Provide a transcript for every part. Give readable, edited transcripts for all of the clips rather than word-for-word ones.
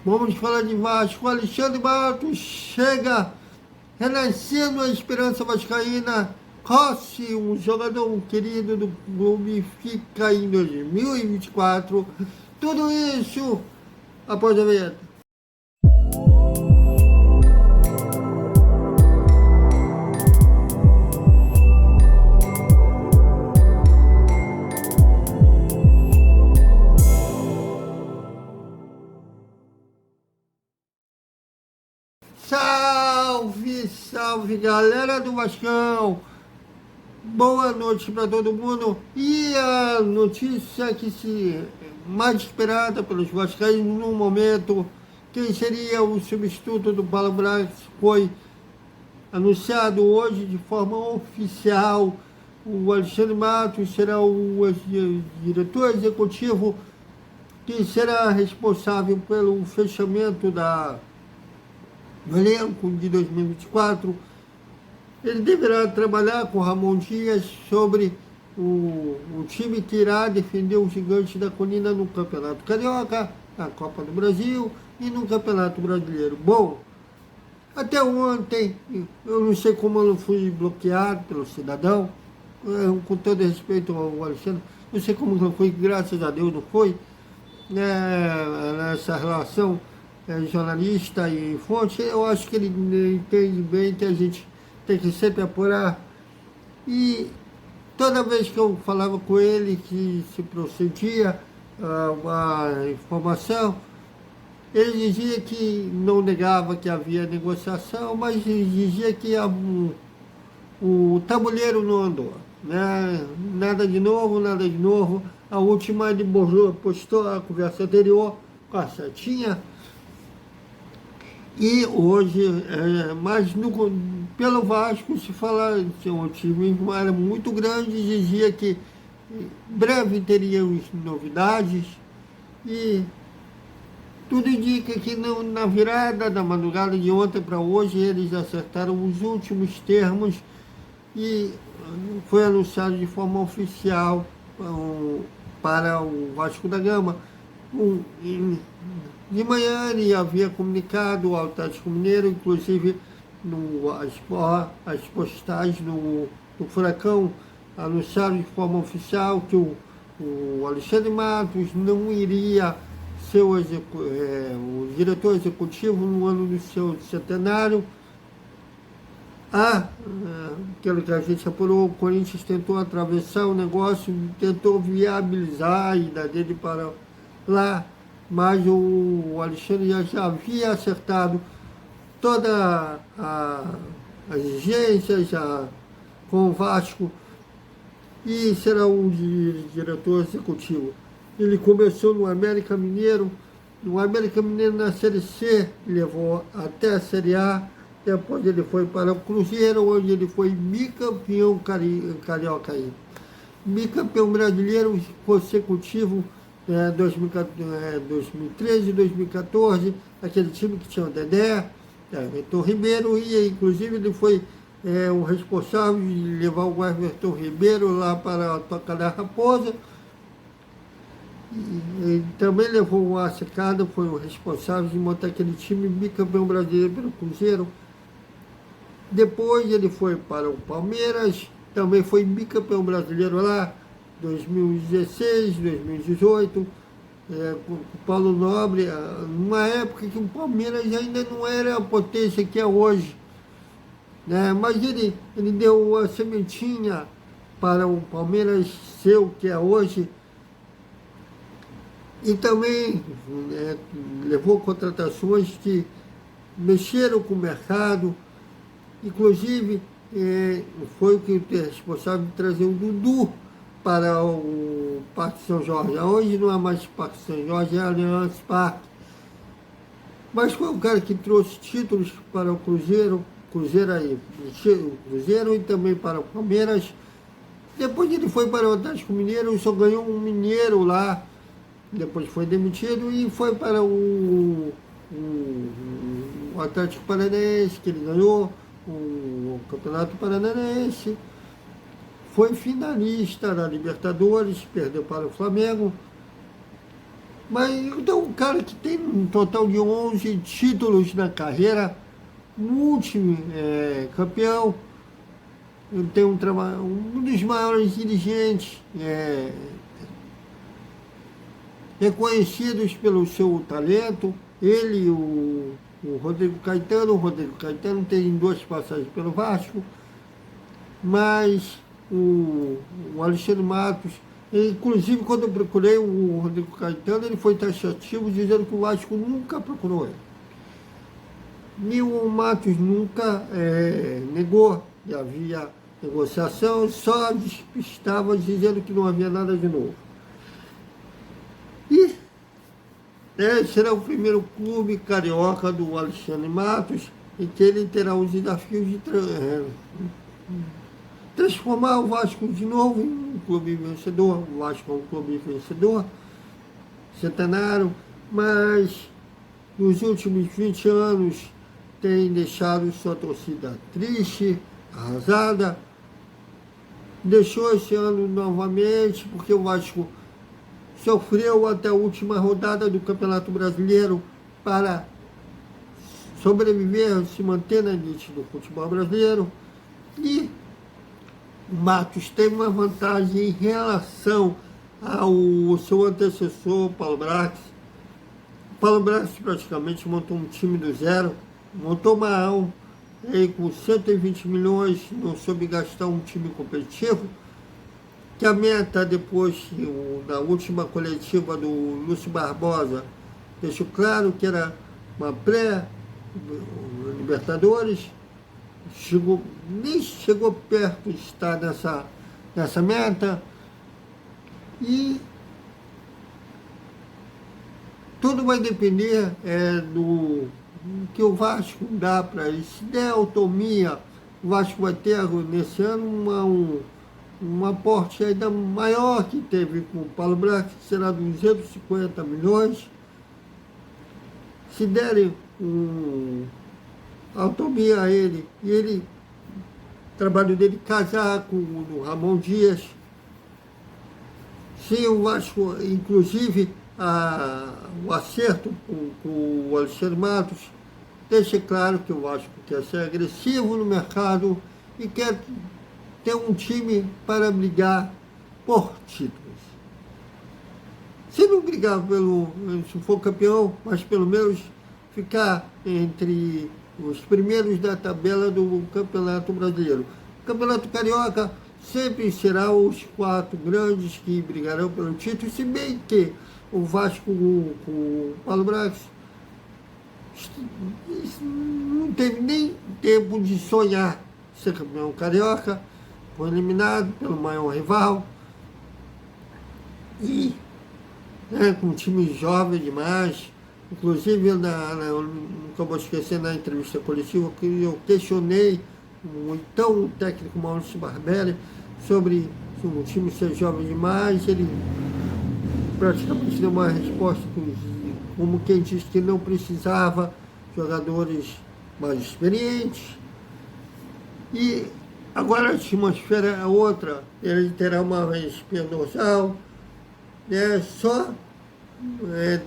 Vamos falar de Vasco. Alexandre Matos chega renascendo a esperança vascaína. Rossi, um jogador querido do clube, fica em 2024. Tudo isso após a vinheta. Salve, salve galera do Vascão! Boa noite para todo mundo. E a notícia que se mais esperada pelos vascaínos no momento, quem seria o substituto do Paulo Brax, foi anunciado hoje de forma oficial. O Alexandre Matos será o diretor executivo que será responsável pelo fechamento do elenco de 2024. Ele deverá trabalhar com Ramon Dias sobre o time que irá defender o Gigante da Colina no Campeonato Carioca, na Copa do Brasil e no Campeonato Brasileiro. Bom, até ontem, eu não sei como eu não fui bloqueado pelo cidadão, com todo respeito ao Alexandre, não sei como não foi, graças a Deus não foi, nessa relação jornalista e fonte. Eu acho que ele entende bem que a gente tem que sempre apurar. E toda vez que eu falava com ele que se procedia uma informação, ele dizia que não negava que havia negociação, mas dizia que o tabuleiro não andou, né? Nada de novo, nada de novo. A última ele postou a conversa anterior com a Setinha. E hoje, mas pelo Vasco se fala que o otimismo era muito grande, dizia que breve teríamos novidades e tudo indica que na virada da madrugada de ontem para hoje eles acertaram os últimos termos e foi anunciado de forma oficial para o Vasco da Gama. De manhã ele havia comunicado ao Atlético Mineiro, inclusive as postagens no Furacão anunciaram de forma oficial que o Alexandre Matos não iria ser o diretor executivo no ano do seu centenário. Aquilo que a gente apurou, o Corinthians tentou atravessar o negócio, tentou viabilizar a ida dele para lá, mas o Alexandre já havia acertado todas as exigências com o Vasco e será o diretor executivo. Ele começou no América Mineiro na Série C, levou até a Série A, depois ele foi para o Cruzeiro, onde ele foi bicampeão carioca, bicampeão brasileiro consecutivo, 2013 e 2014, aquele time que tinha o Dedé, Everton Ribeiro, e inclusive ele foi o responsável de levar o Everton Ribeiro lá para a Toca da Raposa, e também levou o Acicada, foi o responsável de montar aquele time bicampeão brasileiro pelo Cruzeiro. Depois ele foi para o Palmeiras, também foi bicampeão brasileiro lá, 2016, 2018, com o Paulo Nobre, numa época que o Palmeiras ainda não era a potência que é hoje, né? Mas ele deu a sementinha para o Palmeiras ser o que é hoje, e também levou contratações que mexeram com o mercado, inclusive foi o que é responsável de trazer o Dudu para o Parque São Jorge. Hoje não é mais Parque São Jorge, é Allianz Parque. Mas foi o cara que trouxe títulos para o Cruzeiro e também para o Palmeiras. Depois ele foi para o Atlético Mineiro, só ganhou um mineiro lá, depois foi demitido e foi para o Atlético Paranaense, que ele ganhou o Campeonato Paranaense. Foi finalista da Libertadores, perdeu para o Flamengo. Mas então um cara que tem um total de 11 títulos na carreira, multi-campeão, tem um dos maiores dirigentes reconhecidos pelo seu talento, ele e o Rodrigo Caetano. O Rodrigo Caetano tem 2 passagens pelo Vasco, mas o Alexandre Matos, inclusive quando eu procurei o Rodrigo Caetano, ele foi taxativo dizendo que o Vasco nunca procurou ele. E o Matos nunca negou que havia negociação, só despistava dizendo que não havia nada de novo. E será o primeiro clube carioca do Alexandre Matos, em que ele terá os desafios de transformar o Vasco de novo em um clube vencedor. O Vasco é um clube vencedor, centenário, mas nos últimos 20 anos tem deixado sua torcida triste, arrasada. Deixou esse ano novamente, porque o Vasco sofreu até a última rodada do Campeonato Brasileiro para sobreviver, se manter na elite do futebol brasileiro. E o Matos tem uma vantagem em relação ao seu antecessor, Paulo Brax. Paulo Brax praticamente montou um time do zero, montou uma AL com 120 milhões, não soube gastar um time competitivo, que a meta depois, na última coletiva do Lúcio Barbosa, deixou claro que era uma pré-Libertadores, nem chegou perto de estar nessa meta, e tudo vai depender do que o Vasco dá para ele. Se der autonomia, o Vasco vai ter nesse ano um aporte ainda maior que teve com o Paulo Brax, que será 250 milhões. Se derem autonomia a ele, e o trabalho dele casar com o Ramon Dias, se o Vasco, inclusive, o acerto com o Alexandre Matos, deixa claro que o Vasco quer ser agressivo no mercado e quer ter um time para brigar por títulos. Se não brigar se for campeão, mas pelo menos ficar entre os primeiros da tabela do Campeonato Brasileiro. O Campeonato Carioca sempre será os 4 grandes que brigarão pelo título, se bem que o Vasco com o Paulo Brax não teve nem tempo de sonhar ser campeão carioca, foi eliminado pelo maior rival, e com um time jovem demais. Inclusive, nunca vou esquecer, na entrevista coletiva, que eu questionei então o técnico Maurício Barbieri sobre o time ser jovem demais. Ele praticamente deu uma resposta como quem disse que não precisava jogadores mais experientes. E agora a atmosfera é outra, ele terá uma vez dorsal, só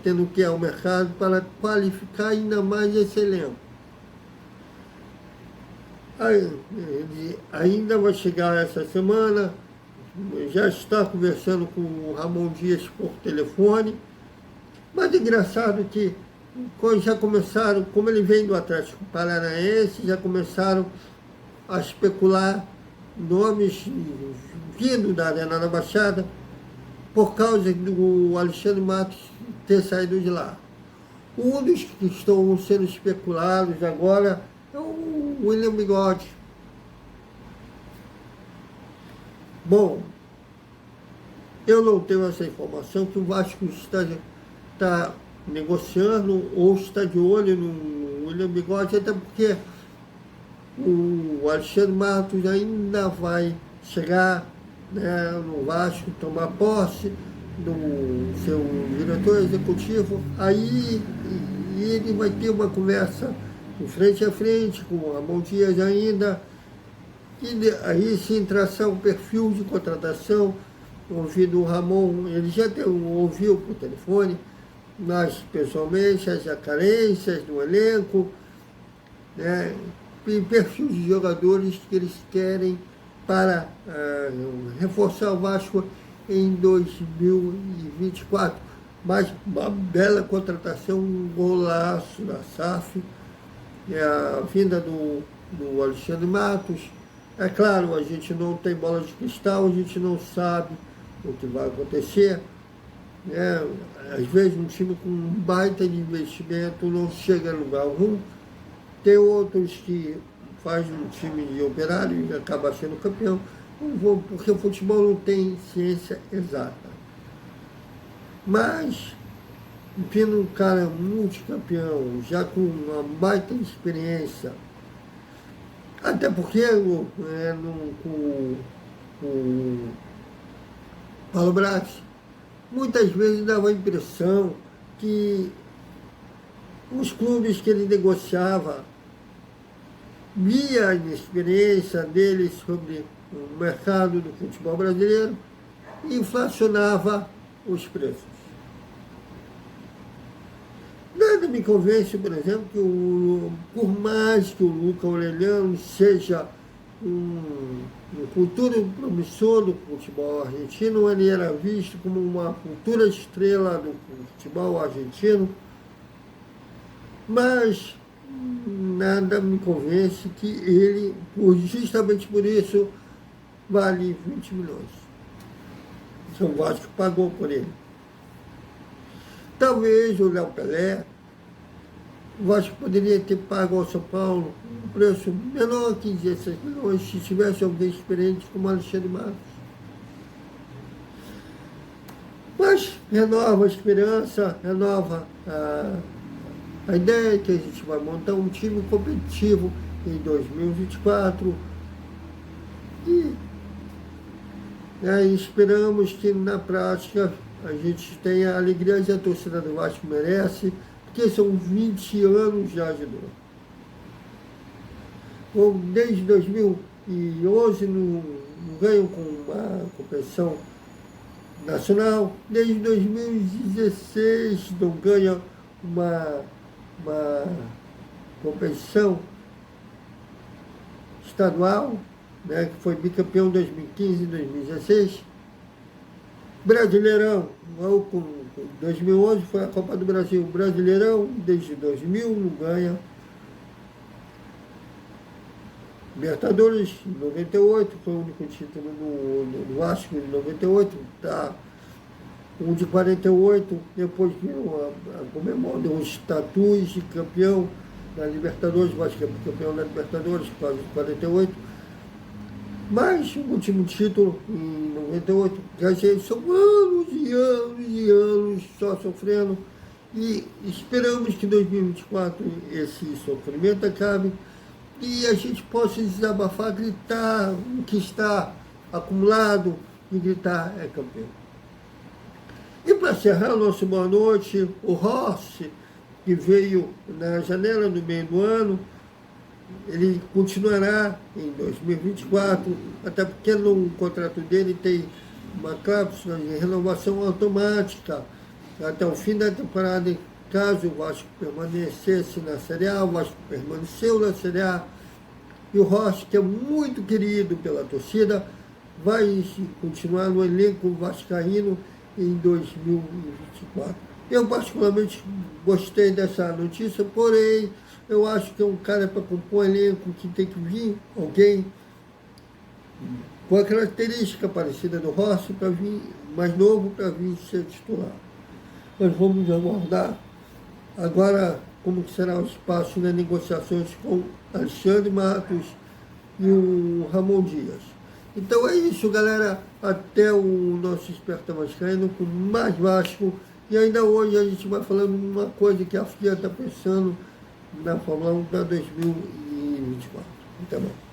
tendo que ir ao mercado para qualificar ainda mais esse elenco. Ele ainda vai chegar essa semana, já está conversando com o Ramon Dias por telefone, mas é engraçado que já começaram, como ele vem do Atlético Paranaense, já começaram a especular nomes vindo da Arena da Baixada, por causa do Alexandre Matos ter saído de lá. Um dos que estão sendo especulados agora é o William Bigode. Bom, eu não tenho essa informação que o Vasco está negociando ou está de olho no William Bigode, até porque o Alexandre Matos ainda vai chegar no Vasco, tomar posse do seu diretor executivo. Aí ele vai ter uma conversa frente a frente com o Ramon Dias ainda, e aí sim traçar um perfil de contratação, ouvido o Ramon, ele já ouviu por telefone, mas pessoalmente as carências do elenco, né, e perfil de jogadores que eles querem para reforçar o Vasco em 2024. Mas uma bela contratação, um golaço da SAF, a vinda do Alexandre Matos. É claro, a gente não tem bola de cristal, a gente não sabe o que vai acontecer. Às vezes um time com um baita de investimento não chega a lugar algum. Tem outros que fazem um time de operário e acaba sendo campeão, porque o futebol não tem ciência exata. Mas, vindo um cara multicampeão, já com uma baita experiência, até porque com o Paulo Braz, muitas vezes dava a impressão que os clubes que ele negociava, via a inexperiência dele sobre o mercado do futebol brasileiro, inflacionava os preços. Nada me convence, por exemplo, que por mais que o Luca Aureliano seja um futuro promissor do futebol argentino, ele era visto como uma futura estrela do futebol argentino, mas nada me convence que ele, justamente por isso, vale 20 milhões. São Vasco pagou por ele. Talvez o Léo Pelé, o Vasco poderia ter pago ao São Paulo um preço menor que 16 milhões se tivesse alguém experiente como Alexandre Matos. Mas renova a esperança, renova a ideia que a gente vai montar um time competitivo em 2024 e esperamos que na prática a gente tenha a alegria que a torcida do Vasco merece, porque são 20 anos já de dor. Desde 2011 não ganham com uma competição nacional, desde 2016 não ganham uma competição estadual, né, que foi bicampeão em 2015 e 2016. Brasileirão, com 2011 foi a Copa do Brasil. Brasileirão, desde 2000, não ganha. Libertadores, em 98, foi o único título do Vasco, em 98, tá. Um de 48, depois a Conmebol deu um status de campeão da Libertadores, Vasco é campeão da Libertadores, quase 48. Mas o último título, em 98, já são anos e anos e anos só sofrendo. E esperamos que em 2024 esse sofrimento acabe e a gente possa desabafar, gritar o que está acumulado e gritar é campeão. E para encerrar o nosso boa noite, o Rossi, que veio na janela do meio do ano, ele continuará em 2024, até porque no contrato dele tem uma cláusula de renovação automática até o fim da temporada. Caso o Vasco permanecesse na Série A, o Vasco permaneceu na Série A, e o Rossi, que é muito querido pela torcida, vai continuar no elenco vascaíno em 2024. Eu particularmente gostei dessa notícia, porém eu acho que é um cara para compor elenco que tem que vir alguém com a característica parecida do Rossi, para vir mais novo, para vir ser titular. Nós vamos aguardar agora como que será o espaço nas negociações com Alexandre Matos e o Ramon Dias. Então é isso, galera. Até o nosso Esperta Vascaíno com mais Vasco. E ainda hoje a gente vai falando de uma coisa que a FIA está pensando na Fórmula 1 para 2024. Até mais.